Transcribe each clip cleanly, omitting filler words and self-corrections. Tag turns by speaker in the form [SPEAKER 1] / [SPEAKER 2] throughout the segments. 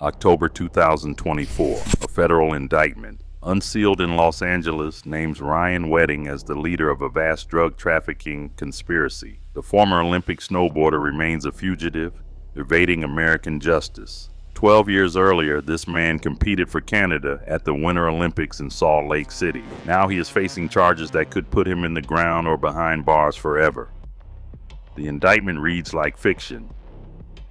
[SPEAKER 1] October 2024, a federal indictment, unsealed in Los Angeles, names Ryan Wedding as the leader of a vast drug trafficking conspiracy. The former Olympic snowboarder remains a fugitive, evading American justice. 12 years earlier, this man competed for Canada at the Winter Olympics in Salt Lake City. Now he is facing charges that could put him in the ground or behind bars forever. The indictment reads like fiction.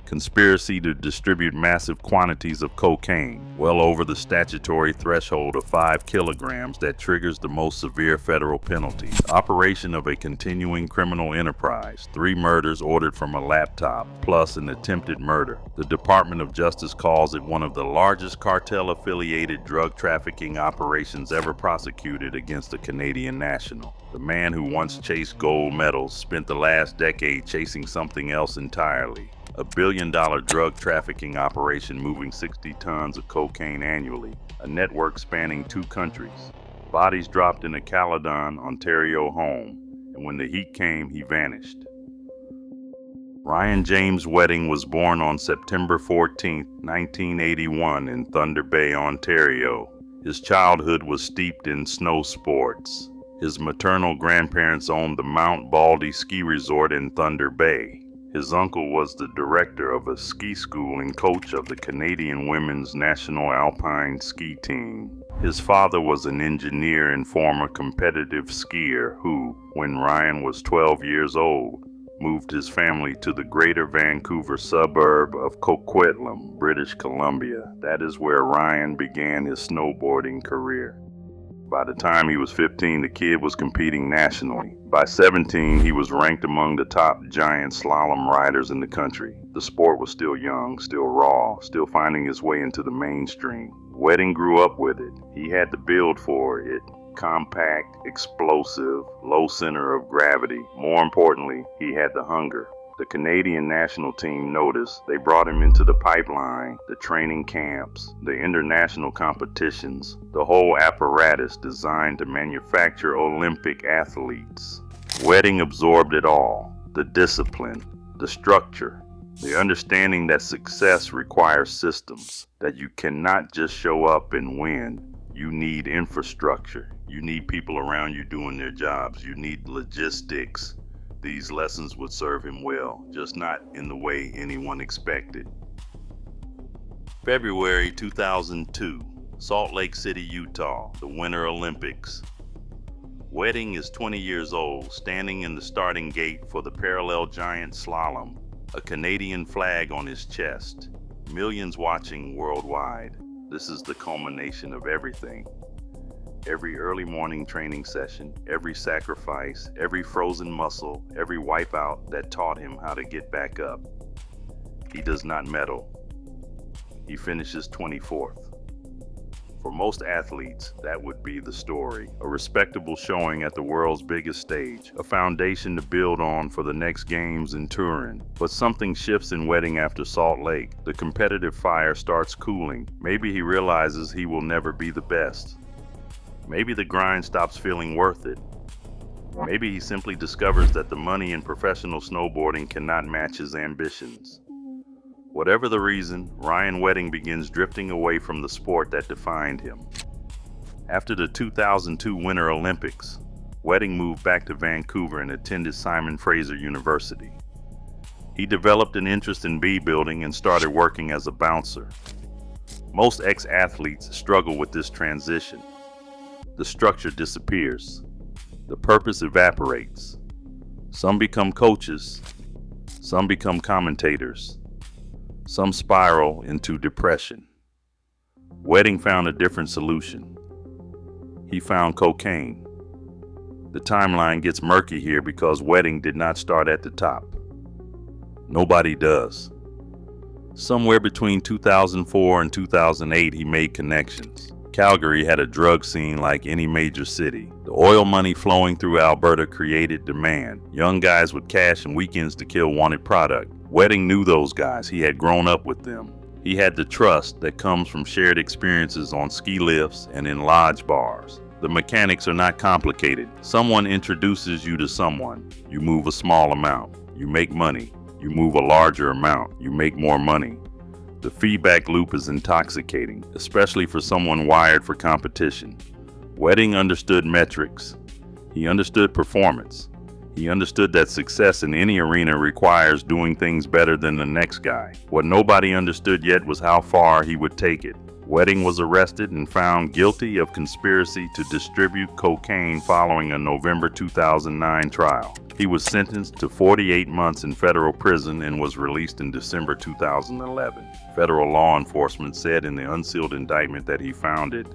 [SPEAKER 1] Conspiracy to distribute massive quantities of cocaine, well over the statutory threshold of 5 kilograms that triggers the most severe federal penalties. Operation of a continuing criminal enterprise, 3 murders ordered from a laptop, plus an attempted murder. The Department of Justice calls it one of the largest cartel-affiliated drug trafficking operations ever prosecuted against a Canadian national. The man who once chased gold medals spent the last decade chasing something else entirely. A billion-dollar drug trafficking operation moving 60 tons of cocaine annually, a network spanning 2 countries. Bodies dropped in a Caledon, Ontario home, and when the heat came, he vanished. Ryan James Wedding was born on September 14, 1981 in Thunder Bay, Ontario. His childhood was steeped in snow sports. His maternal grandparents owned the Mount Baldy ski resort in Thunder Bay. His uncle was the director of a ski school and coach of the Canadian women's national alpine ski team. His father was an engineer and former competitive skier who, when Ryan was 12 years old, moved his family to the greater Vancouver suburb of Coquitlam, British Columbia. That is where Ryan began his snowboarding career. By the time he was 15, the kid was competing nationally. By 17, he was ranked among the top giant slalom riders in the country. The sport was still young, still raw, still finding its way into the mainstream. Wedding grew up with it. He had the build for it. Compact, explosive, low center of gravity. More importantly, he had the hunger. The Canadian national team noticed. They brought him into the pipeline, the training camps, the international competitions, the whole apparatus designed to manufacture Olympic athletes. Wedding absorbed it all, the discipline, the structure, the understanding that success requires systems, that you cannot just show up and win. You need infrastructure. You need people around you doing their jobs. You need logistics. These lessons would serve him well, just not in the way anyone expected. February 2002, Salt Lake City, Utah, the Winter Olympics. Wedding is 20 years old, standing in the starting gate for the parallel giant slalom, a Canadian flag on his chest. Millions watching worldwide. This is the culmination of everything. Every early morning training session, every sacrifice, every frozen muscle, every wipeout that taught him how to get back up. He does not medal. He finishes 24th. For most athletes, that would be the story. A respectable showing at the world's biggest stage, a foundation to build on for the next games in Turin. But something shifts in Wedding after Salt Lake. The competitive fire starts cooling. Maybe he realizes he will never be the best. Maybe the grind stops feeling worth it. Maybe he simply discovers that the money in professional snowboarding cannot match his ambitions. Whatever the reason, Ryan Wedding begins drifting away from the sport that defined him. After the 2002 Winter Olympics, Wedding moved back to Vancouver and attended Simon Fraser University. He developed an interest in B-building and started working as a bouncer. Most ex-athletes struggle with this transition. The structure disappears. The purpose evaporates. Some become coaches. Some become commentators. Some spiral into depression. Wedding found a different solution. He found cocaine. The timeline gets murky here because Wedding did not start at the top. Nobody does. Somewhere between 2004 and 2008, he made connections. Calgary had a drug scene like any major city. The oil money flowing through Alberta created demand. Young guys with cash and weekends to kill wanted product. Wedding knew those guys. He had grown up with them. He had the trust that comes from shared experiences on ski lifts and in lodge bars. The mechanics are not complicated. Someone introduces you to someone. You move a small amount. You make money. You move a larger amount. You make more money. The feedback loop is intoxicating, especially for someone wired for competition. Wedding understood metrics. He understood performance. He understood that success in any arena requires doing things better than the next guy. What nobody understood yet was how far he would take it. Wedding was arrested and found guilty of conspiracy to distribute cocaine following a November 2009 trial. He was sentenced to 48 months in federal prison and was released in December 2011. Federal law enforcement said in the unsealed indictment that he found it.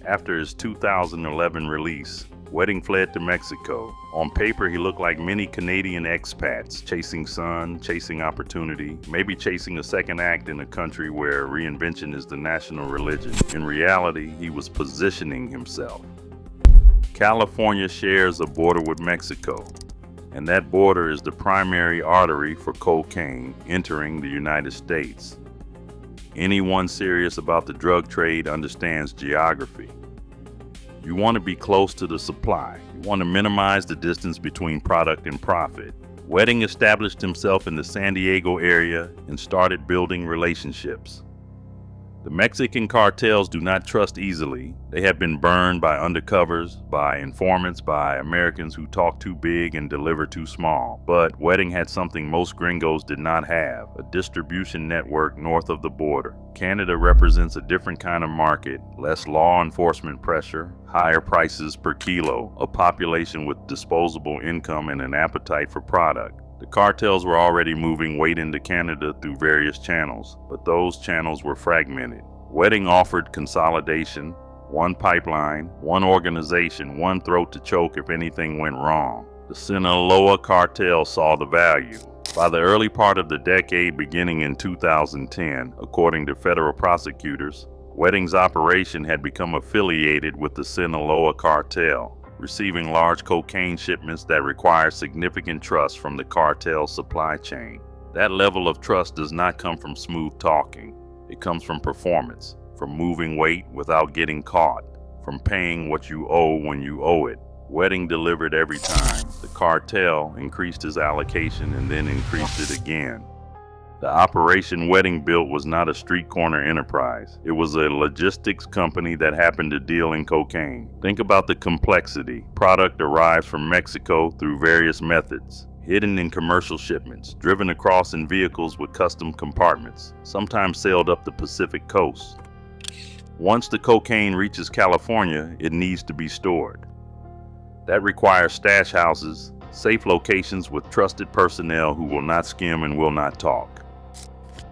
[SPEAKER 1] After his 2011 release, Wedding fled to Mexico. On paper, he looked like many Canadian expats, chasing sun, chasing opportunity, maybe chasing a second act in a country where reinvention is the national religion. In reality, he was positioning himself. California shares a border with Mexico, and that border is the primary artery for cocaine entering the United States. Anyone serious about the drug trade understands geography. You want to be close to the supply. You want to minimize the distance between product and profit. Wedding established himself in the San Diego area and started building relationships. The Mexican cartels do not trust easily. They have been burned by undercovers, by informants, by Americans who talk too big and deliver too small. But Wedding had something most gringos did not have, a distribution network north of the border. Canada represents a different kind of market, less law enforcement pressure, higher prices per kilo, a population with disposable income and an appetite for product. The cartels were already moving weight into Canada through various channels, but those channels were fragmented. Wedding offered consolidation, one pipeline, one organization, one throat to choke if anything went wrong. The Sinaloa cartel saw the value. By the early part of the decade beginning in 2010, according to federal prosecutors, Wedding's operation had become affiliated with the Sinaloa cartel, receiving large cocaine shipments that require significant trust from the cartel supply chain. That level of trust does not come from smooth talking. It comes from performance, from moving weight without getting caught, from paying what you owe when you owe it. Wedding delivered every time. The cartel increased his allocation and then increased it again. The operation Wedding built was not a street corner enterprise. It was a logistics company that happened to deal in cocaine. Think about the complexity. Product arrives from Mexico through various methods, hidden in commercial shipments, driven across in vehicles with custom compartments, sometimes sailed up the Pacific coast. Once the cocaine reaches California, it needs to be stored. That requires stash houses, safe locations with trusted personnel who will not skim and will not talk.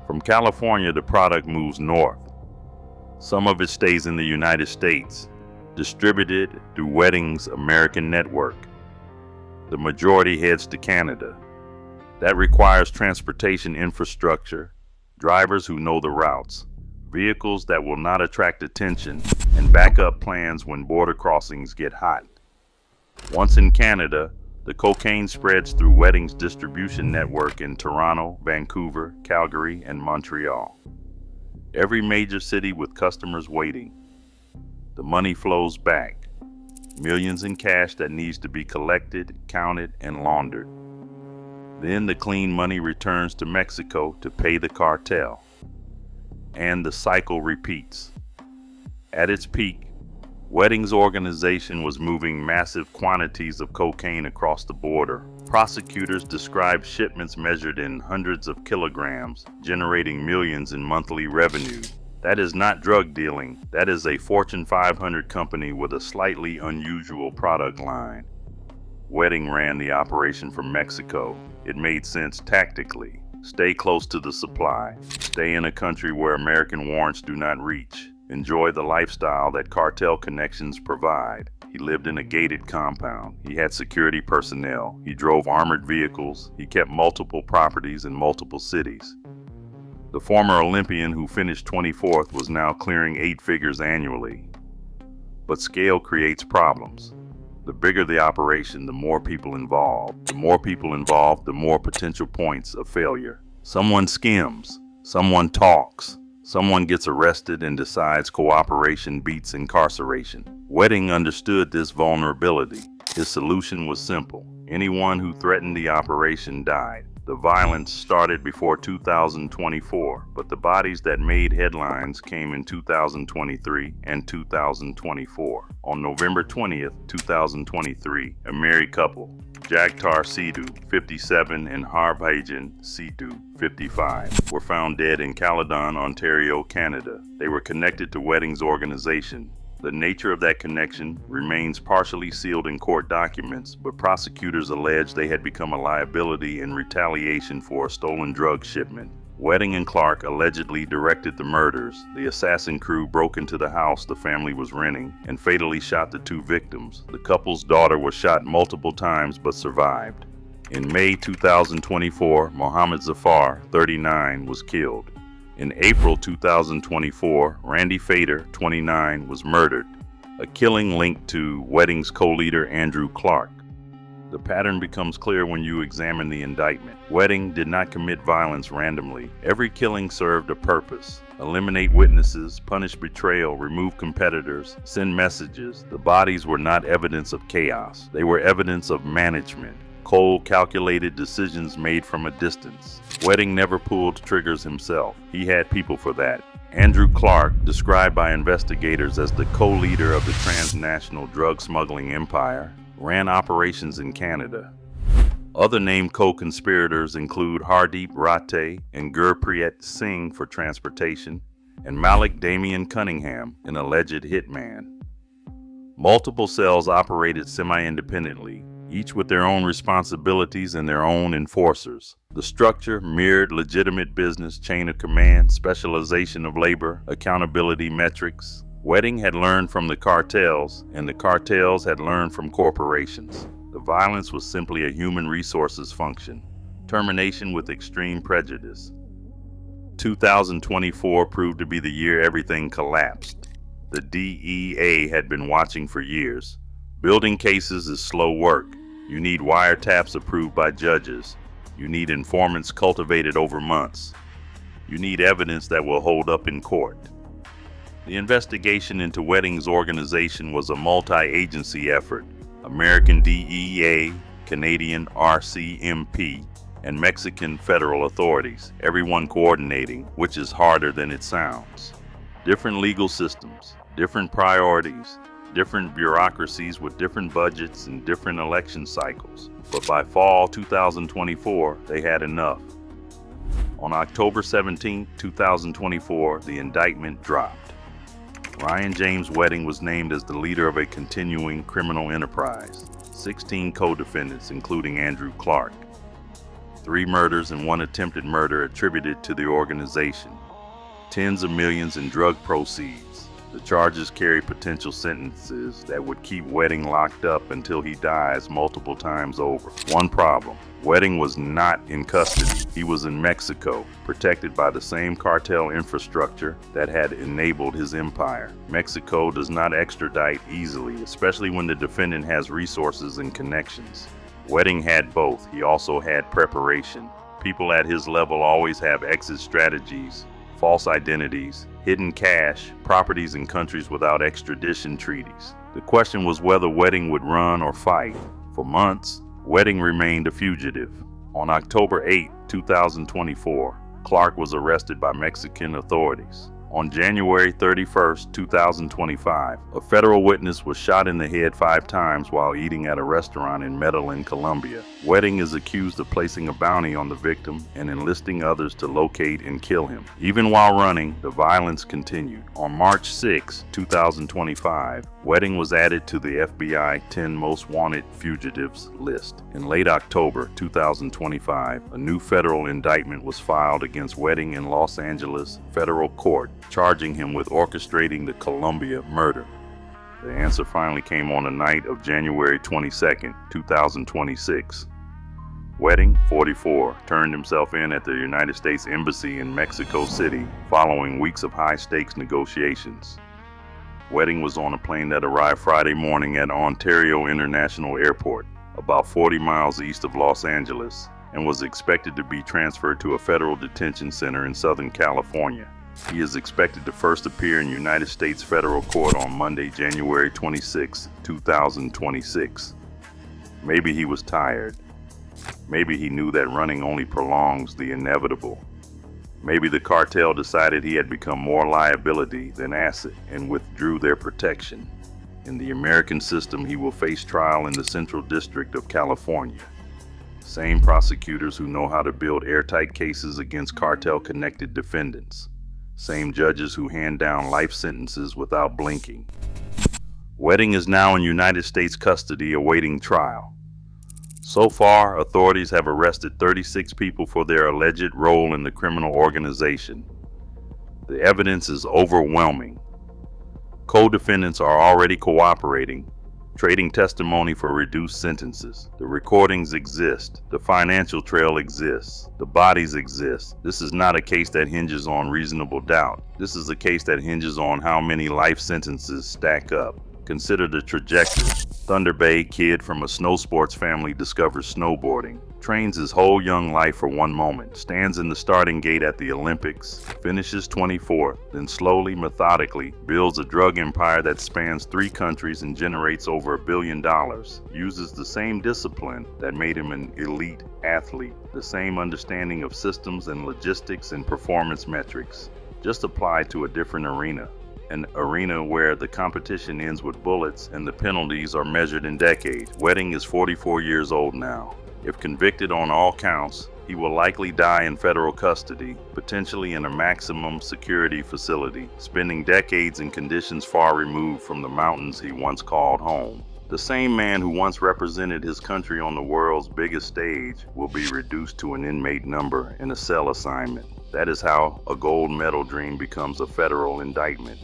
[SPEAKER 1] From California, the product moves north. Some of it stays in the United States, distributed through Wedding's American network. The majority heads to Canada. That requires transportation infrastructure, drivers who know the routes, vehicles that will not attract attention, and backup plans when border crossings get hot. Once in Canada, the cocaine spreads through Wedding's distribution network in Toronto, Vancouver, Calgary, and Montreal. Every major city with customers waiting. The money flows back. Millions in cash that needs to be collected, counted, and laundered. Then the clean money returns to Mexico to pay the cartel. And the cycle repeats. At its peak, Wedding's organization was moving massive quantities of cocaine across the border. Prosecutors described shipments measured in hundreds of kilograms, generating millions in monthly revenue. That is not drug dealing. That is a Fortune 500 company with a slightly unusual product line. Wedding ran the operation from Mexico. It made sense tactically. Stay close to the supply. Stay in a country where American warrants do not reach. Enjoy the lifestyle that cartel connections provide. He lived in a gated compound. He had security personnel. He drove armored vehicles. He kept multiple properties in multiple cities. The former Olympian who finished 24th was now clearing 8 figures annually. But scale creates problems. The bigger the operation, the more people involved. The more people involved, the more potential points of failure. Someone skims. Someone talks. Someone gets arrested and decides cooperation beats incarceration. Wedding understood this vulnerability. His solution was simple. Anyone who threatened the operation died. The violence started before 2024, but the bodies that made headlines came in 2023 and 2024. On November 20th, 2023, a married couple, Jagtar Sidhu, 57, and Harbhajan Sidhu, 55, were found dead in Caledon, Ontario, Canada. They were connected to Wedding's organization. The nature of that connection remains partially sealed in court documents, but prosecutors allege they had become a liability in retaliation for a stolen drug shipment. Wedding and Clark allegedly directed the murders. The assassin crew broke into the house the family was renting and fatally shot the two victims. The couple's daughter was shot multiple times but survived. In May 2024, Mohammed Zafar, 39, was killed. In April 2024, Randy Fader, 29, was murdered, a killing linked to Wedding's co-leader Andrew Clark. The pattern becomes clear when you examine the indictment. Wedding did not commit violence randomly. Every killing served a purpose. Eliminate witnesses, punish betrayal, remove competitors, send messages. The bodies were not evidence of chaos. They were evidence of management. Cold, calculated decisions made from a distance. Wedding never pulled triggers himself. He had people for that. Andrew Clark, described by investigators as the co-leader of the transnational drug smuggling empire, ran operations in Canada. Other named co-conspirators include Hardeep Rate and Gurpreet Singh for transportation, and Malik Damian Cunningham, an alleged hitman. Multiple cells operated semi-independently, each with their own responsibilities and their own enforcers. The structure mirrored legitimate business, chain of command, specialization of labor, accountability metrics. Wedding had learned from the cartels, and the cartels had learned from corporations. The violence was simply a human resources function. Termination with extreme prejudice. 2024 proved to be the year everything collapsed. The DEA had been watching for years. Building cases is slow work. You need wiretaps approved by judges. You need informants cultivated over months. You need evidence that will hold up in court. The investigation into Wedding's organization was a multi-agency effort. American DEA, Canadian RCMP, and Mexican federal authorities, everyone coordinating, which is harder than it sounds. Different legal systems, different priorities, different bureaucracies with different budgets and different election cycles. But by fall 2024, they had enough. On October 17, 2024, the indictment dropped. Ryan James Wedding was named as the leader of a continuing criminal enterprise. 16 co-defendants, including Andrew Clark. 3 murders and 1 attempted murder attributed to the organization. Tens of millions in drug proceeds. The charges carry potential sentences that would keep Wedding locked up until he dies multiple times over. One problem: Wedding was not in custody. He was in Mexico, protected by the same cartel infrastructure that had enabled his empire. Mexico does not extradite easily, especially when the defendant has resources and connections. Wedding had both. He also had preparation. People at his level always have exit strategies, false identities, hidden cash, properties in countries without extradition treaties. The question was whether Wedding would run or fight. For months, Wedding remained a fugitive. On October 8, 2024, Clark was arrested by Mexican authorities. On January 31, 2025, a federal witness was shot in the head 5 times while eating at a restaurant in Medellin, Colombia. Wedding is accused of placing a bounty on the victim and enlisting others to locate and kill him. Even while running, the violence continued. On March 6, 2025, Wedding was added to the FBI 10 Most Wanted Fugitives list. In late October 2025, a new federal indictment was filed against Wedding in Los Angeles federal court, charging him with orchestrating the Columbia murder. The answer finally came on the night of January 22, 2026. Wedding, 44, turned himself in at the United States Embassy in Mexico City following weeks of high-stakes negotiations. Wedding was on a plane that arrived Friday morning at Ontario International Airport, about 40 miles east of Los Angeles, and was expected to be transferred to a federal detention center in Southern California. He is expected to first appear in United States federal court on Monday, January 26, 2026. Maybe he was tired. Maybe he knew that running only prolongs the inevitable. Maybe the cartel decided he had become more liability than asset and withdrew their protection. In the American system, he will face trial in the Central District of California. Same prosecutors who know how to build airtight cases against cartel-connected defendants. Same judges who hand down life sentences without blinking. Wedding is now in United States custody awaiting trial. So far, authorities have arrested 36 people for their alleged role in the criminal organization. The evidence is overwhelming. Co-defendants are already cooperating, trading testimony for reduced sentences. The recordings exist. The financial trail exists. The bodies exist. This is not a case that hinges on reasonable doubt. This is a case that hinges on how many life sentences stack up. Consider the trajectory. Thunder Bay kid from a snow sports family discovers snowboarding, trains his whole young life for one moment, stands in the starting gate at the Olympics, finishes 24th, then slowly, methodically, builds a drug empire that spans 3 countries and generates over $1 billion, uses the same discipline that made him an elite athlete, the same understanding of systems and logistics and performance metrics, just applied to a different arena. An arena where the competition ends with bullets and the penalties are measured in decades. Wedding is 44 years old now. If convicted on all counts, he will likely die in federal custody, potentially in a maximum security facility, spending decades in conditions far removed from the mountains he once called home. The same man who once represented his country on the world's biggest stage will be reduced to an inmate number in a cell assignment. That is how a gold medal dream becomes a federal indictment.